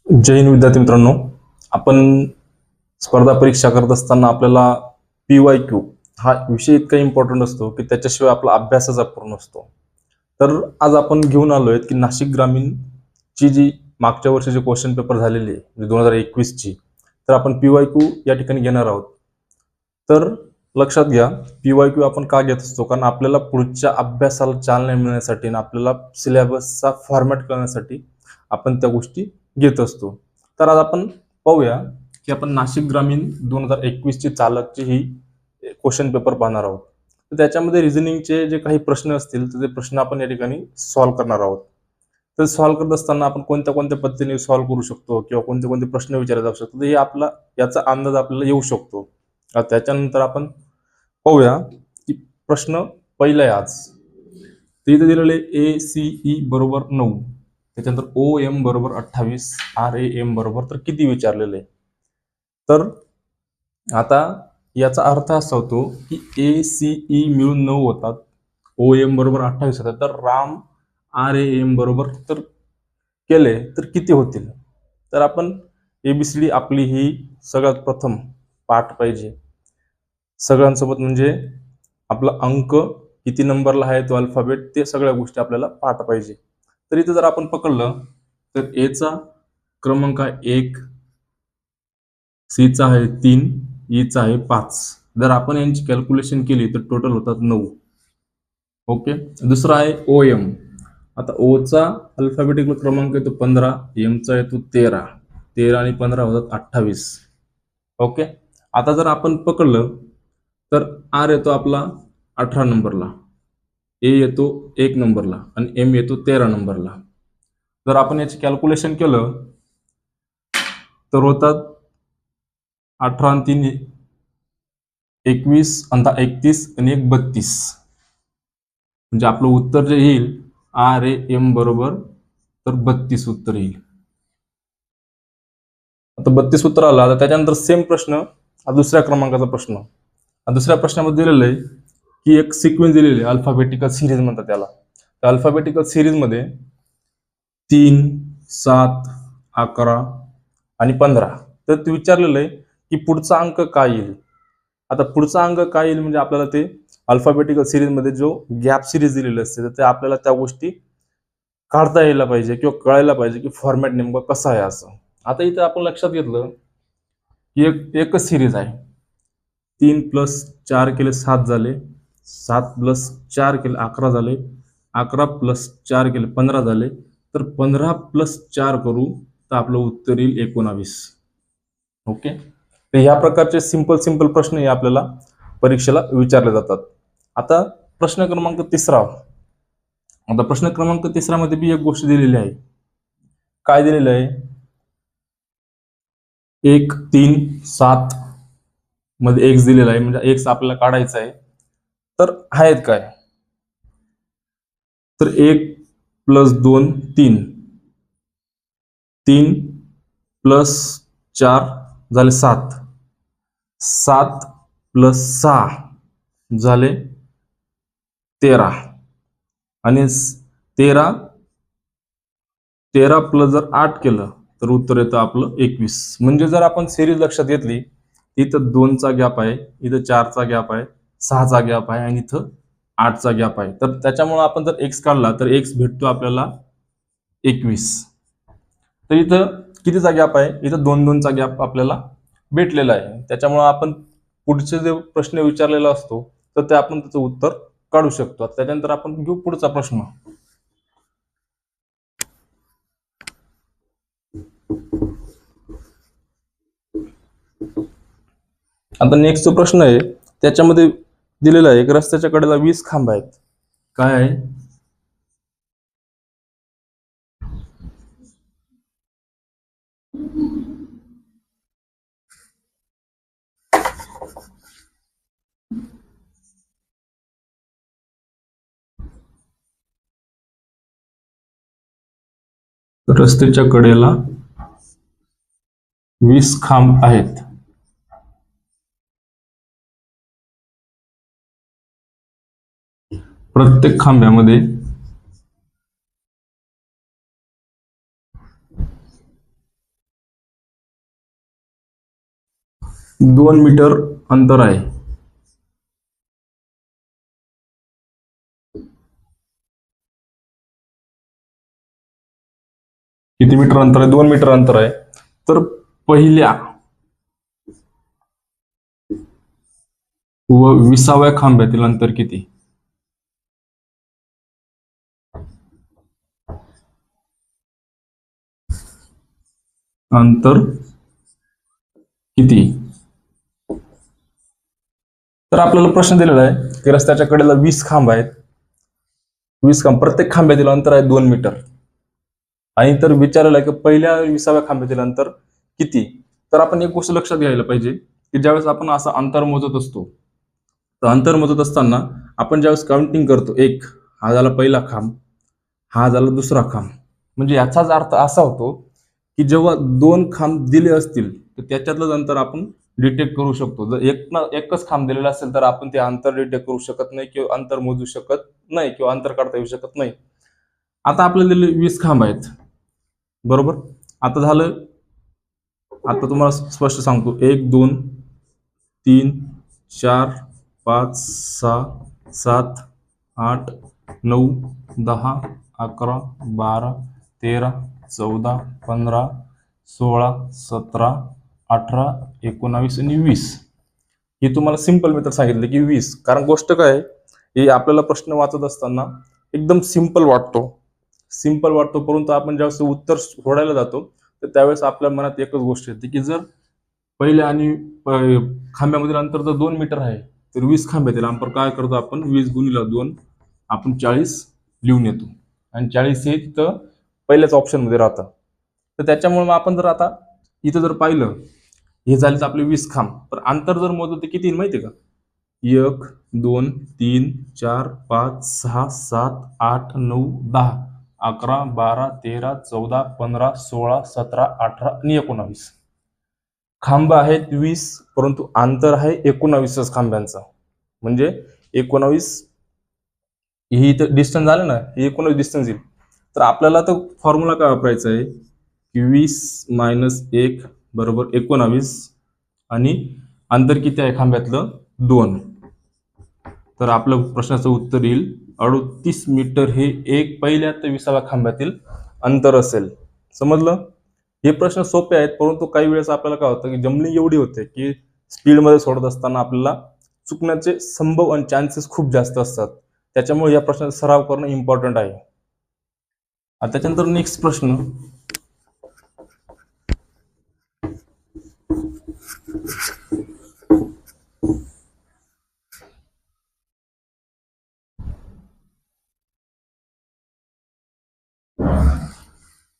जय हिंद विद्यार्थी मित्रांनो. आपण स्पर्धा परीक्षा करत असताना आपल्याला PYQ हा विषय इतका इम्पॉर्टंट असतो की त्याच्याशिवाय आपला अभ्यासच अपूर्ण असतो. तर आज आपण घेऊन आलोय की नाशिक ग्रामीण ची जी मागच्या वर्षीचे क्वेश्चन पेपर झालेले आहे म्हणजे 2021 ची, तर आपण PYQ या ठिकाणी घेणार आहोत. तर लक्षात घ्या, PYQ आपण का घेत असतो? कारण आपल्याला पुढच्या अभ्यासाला चालना मिळण्यासाठी आणि आपल्याला सिलेबसचा फॉर्मॅट करण्यासाठी आपण त्या गोष्टी घेत असतो. तर आज आपण पाहूया की आपण नाशिक ग्रामीण 2021 ची चालकची ही क्वेश्चन पेपर पाहणार आहोत. तर त्याच्यामध्ये रिझनिंगचे जे काही प्रश्न असतील तर ते प्रश्न आपण या ठिकाणी सॉल्व्ह करणार आहोत. तर सॉल्व्ह करत असताना आपण कोणत्या कोणत्या पद्धतीने सॉल्व्ह करू शकतो किंवा कोणते कोणते प्रश्न विचारले जाऊ शकतो, हे आपला याचा अंदाज आपल्याला येऊ शकतो. त्याच्यानंतर आपण पाहूया की प्रश्न पहिला आहे आज. तर इथे दिलेले ACE बरोबर 9, त्याच्यानंतर OM बरोबर 28, RAM बरोबर तर किती विचारलेले. तर आता याचा अर्थ असा होतो की ACE मिळून 9 होतात, OM बरोबर 28 होतात, तर RAM बरोबर तर केले तर किती होतील. तर आपण ABCD आपली ही सगळ्यात प्रथम पाठ पाहिजे सगळ्यांसोबत, म्हणजे आपला अंक किती नंबरला आहे तो अल्फाबेट, ते सगळ्या गोष्टी आपल्याला पाठ पाहिजे. तर इथे जर आपण पकडलं तर A चा क्रमांक आहे 1, C चा आहे 3, E चा आहे 5. जर आपण यांची कॅल्क्युलेशन केली तर टोटल होतात 9. ओके. दुसरा आहे OM. आता O चा अल्फाबेटिकल क्रमांक येतो 15, M चा येतो 13, 13 आणि 15 होतात 28. ओके. आता जर आपण पकडलं तर R येतो आपला 18 नंबरला, A येतो 1 नंबरला आणि M येतो 13 नंबरला. जर आपण याचे कॅल्क्युलेशन केलं तर होतात 18 आणि 3 21 आणि 31 आणि 1 32. म्हणजे आपलं उत्तर जे येईल RAM बरोबर तर 32 उत्तर येईल. आता 32 उत्तर आला. आता त्याच्यानंतर सेम प्रश्न, दुसऱ्या क्रमांकाचा प्रश्न. दुसऱ्या प्रश्नामध्ये दिलेलं आहे की एक सिक्वेन्स दिलेली आहे, अल्फाबेटिकल सिरीज म्हणतात त्याला. त्या अल्फाबेटिकल सिरीज मध्ये 3, 7, 11 आणि 15 तर ते विचारलेलं आहे की पुढचा अंक काय येईल. आता पुढचा अंक काय येईल म्हणजे आपल्याला ते अल्फाबेटिकल सिरीज मध्ये जो गॅप सिरीज दिलेली असते तर ते आपल्याला त्या गोष्टी काढता यायला पाहिजे किंवा कळायला पाहिजे की फॉर्मॅट नेमकं कसं आहे असं. आता इथं आपण लक्षात घेतलं की एकच सिरीज आहे. 3 + 4 केले 7 झाले, 7 + 4 केले 11 झाले, 11 + 4 केले 15 झाले, तर 15 + 4 करू तर आपलं उत्तर येईल 19. ओके. तर ह्या प्रकारचे सिंपल सिंपल प्रश्न हे आपल्याला परीक्षेला विचारले जातात. आता प्रश्न क्रमांक तिसरा. आता प्रश्न क्रमांक तिसरा मध्ये बी एक गोष्ट दिलेली आहे. काय दिलेलं आहे? 1, 3, 7 मध्ये एक्स दिलेला आहे, म्हणजे एक्स आपल्याला काढायचा आहे. तर आहेत काय? तर 1 + 2 3, 3 + 4 झाले 7, 7 + 6 झाले 13 आणि 13 जर 8 केलं तर उत्तर येतं आपलं 21. म्हणजे जर आपण सिरीज लक्षात घेतली, इथं 2 चा गॅप आहे, इथं 4 चा गॅप आहे, 6 चा गॅप आहे आणि इथं 8 चा गॅप आहे. तर त्याच्यामुळे आपण जर एक्स काढला तर एक्स भेटतो आपल्याला 21. तर इथं कितीचा गॅप आहे? इथं 2 चा गॅप आपल्याला भेटलेला आहे. त्याच्यामुळे आपण पुढचे जे प्रश्न विचारलेला असतो तर ते आपण त्याचं उत्तर काढू शकतो. त्याच्यानंतर आपण घेऊ पुढचा प्रश्न. आता नेक्स्ट जो प्रश्न आहे त्याच्यामध्ये दिलेला आहे एक रस्त्याच्या कडेला 20 खांब आहेत. काय आहे? रस्त्याच्या कडेला 20 खांब आहेत. प्रत्येक खांब्यामध्ये 2 मीटर अंतर आहे. किती मीटर अंतर आहे? 2 मीटर अंतर आहे. तर पहिल्या व 20व्या खांब्यातील अंतर किती? अंतर किती? तर आपल्याला प्रश्न दिलेला आहे की रस्त्याच्या कडेला 20 खांब आहेत. 20 खांब, प्रत्येक खांब्यातील अंतर आहे 2 मीटर. आणि तर विचारलेलं आहे की पहिल्या 20व्या खांब्यातील अंतर किती? तर आपण एक गोष्ट लक्षात घ्यायला पाहिजे की ज्यावेळेस आपण असं अंतर मोजत असतो, तर अंतर मोजत असताना आपण ज्यावेळेस काउंटिंग करतो, एक हा झाला पहिला खांब, हा झाला दुसरा खांब, म्हणजे याचाच अर्थ असा होतो की जेव्हा 2 खांब दिले असतील तर त्याच्यातलंच अंतर आपण डिटेक्ट करू शकतो. जर एकच खांब दिलेला असेल तर आपण ते अंतर डिटेक्ट करू शकत नाही किंवा अंतर मोजू शकत नाही किंवा अंतर काढता येऊ शकत नाही. आता आपल्याला दिले 20 खांब आहेत, बरोबर. आता झालं, आता तुम्हाला स्पष्ट सांगतो, 1 2 3 4 5 6 7 8 9 10 11 12 13 14 15 16 17 18 19 आणि 20. ही तुम्हाला सिंपल मेथड सांगितलं की 20. कारण गोष्ट काय आहे, ही आपल्याला प्रश्न वाचत असताना एकदम सिंपल वाटतो, परंतु आपण ज्यावेळेस उत्तर सोडायला जातो तर त्यावेळेस आपल्या मनात एकच गोष्ट येते की जर पहिल्या आणि खांब्यामधील अंतर जर 2 मीटर आहे तर 20 खांब्यातील अंतर काय करतो आपण, 20 गुणिले 2 आपण 40 लिहून येतो. आणि 40 हे तिथं पहिल्याच ऑप्शन मध्ये राहतं. तर त्याच्यामुळे आपण जर आता इथं जर पाहिलं, हे झाले तर आपले 20 खांब, तर अंतर जर मोजलं तर किती माहितीये का? 1 2 3 4 5 6 7 8 9 10 11 12 13 14 15 16 17 18 आणि 19. खांब आहेत 20, परंतु अंतर आहे 19 खांब्यांचा. म्हणजे 19 ही डिस्टन्स झालं ना, हे 19 डिस्टन्स येईल. तर आपल्याला तो फॉर्म्युला काय वापरायचा आहे की 20 मायनस 1 बरोबर 19 आणि अंतर किती आहे खांब्यातलं? 2. तर आपलं प्रश्नाचं उत्तर येईल 38 मीटर. हे एक पहिल्या ते 20व्या खांब्यातील अंतर असेल. समजलं? हे प्रश्न सोपे आहेत, परंतु काही वेळेस आपल्याला काय होतं की जमलिंग एवढी होते की स्पीडमध्ये सोडत असताना आपल्याला चुकण्याचे संभव आणि चान्सेस खूप जास्त असतात. त्याच्यामुळे या प्रश्नाचा सराव करणं इम्पॉर्टंट आहे. आता त्याच्यानंतर नेक्स्ट प्रश्न,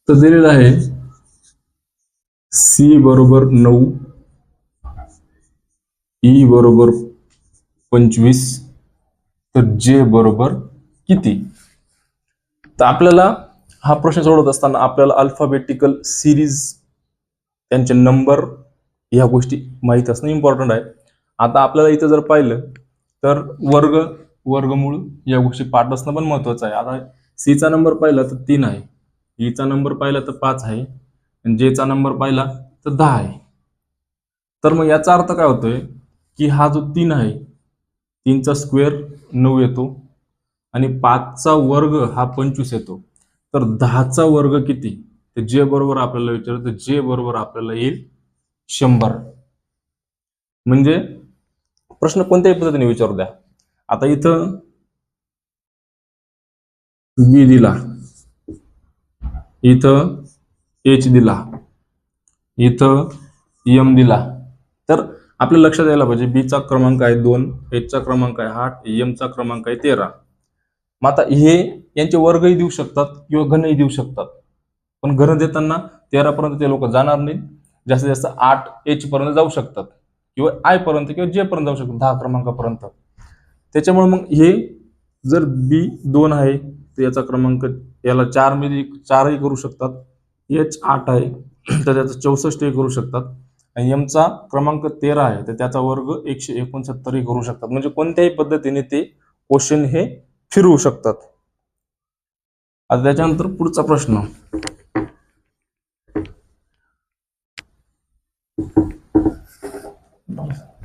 तर दिलेला आहे सी बरोबर 9, ई बरोबर 25, तर जे बरोबर किती? तर आपल्याला हा प्रश्न सोडवत असताना आपल्याला अल्फाबेटिकल सिरीज, त्यांचे नंबर, ह्या गोष्टी माहीत असणं इम्पॉर्टंट आहे. आता आपल्याला इथं जर पाहिलं तर वर्गमूळ या गोष्टी पाठ असणं पण महत्वाचं आहे. आता सीचा नंबर पाहिला तर 3 आहे, ईचा नंबर पाहिला तर 5 आहे आणि जेचा नंबर पाहिला तर 10 आहे. तर मग याचा अर्थ काय होतोय की हा जो 3 आहे, 3चा स्क्वेअर 9 येतो आणि 5चा वर्ग हा 25 येतो. तर 10चा वर्ग किती? तर जे बरोबर आपल्याला विचारलं, तर जे बरोबर आपल्याला येईल 100. म्हणजे प्रश्न कोणत्याही पद्धतीने विचारू द्या. आता इथं बी दिला, इथं एच दिला, इथं एम दिला, तर आपल्या लक्षात यायला पाहिजे बीचा क्रमांक आहे 2, एचचा क्रमांक आहे 8, एमचा क्रमांक आहे 13. मग आता हे यांचे वर्गही देऊ शकतात किंवा घनही देऊ शकतात, पण घन देताना 13 पर्यंत ते लोक जाणार नाहीत. जास्तीत जास्त 8 एच पर्यंत जाऊ शकतात किंवा आय पर्यंत किंवा जे पर्यंत जाऊ शकतात 10 क्रमांकापर्यंत. त्याच्यामुळे मग हे जर बी 2 आहे तर याचा क्रमांक याला 4 मध्ये 4ही करू शकतात. एच 8 आहे तर त्याचा 64 करू शकतात आणि एमचा क्रमांक 13 आहे तर त्याचा वर्ग 169 करू शकतात. म्हणजे कोणत्याही पद्धतीने ते क्वेश्चन हे फिरवू शकतात. आता त्याच्यानंतर पुढचा प्रश्न, नमस्कार.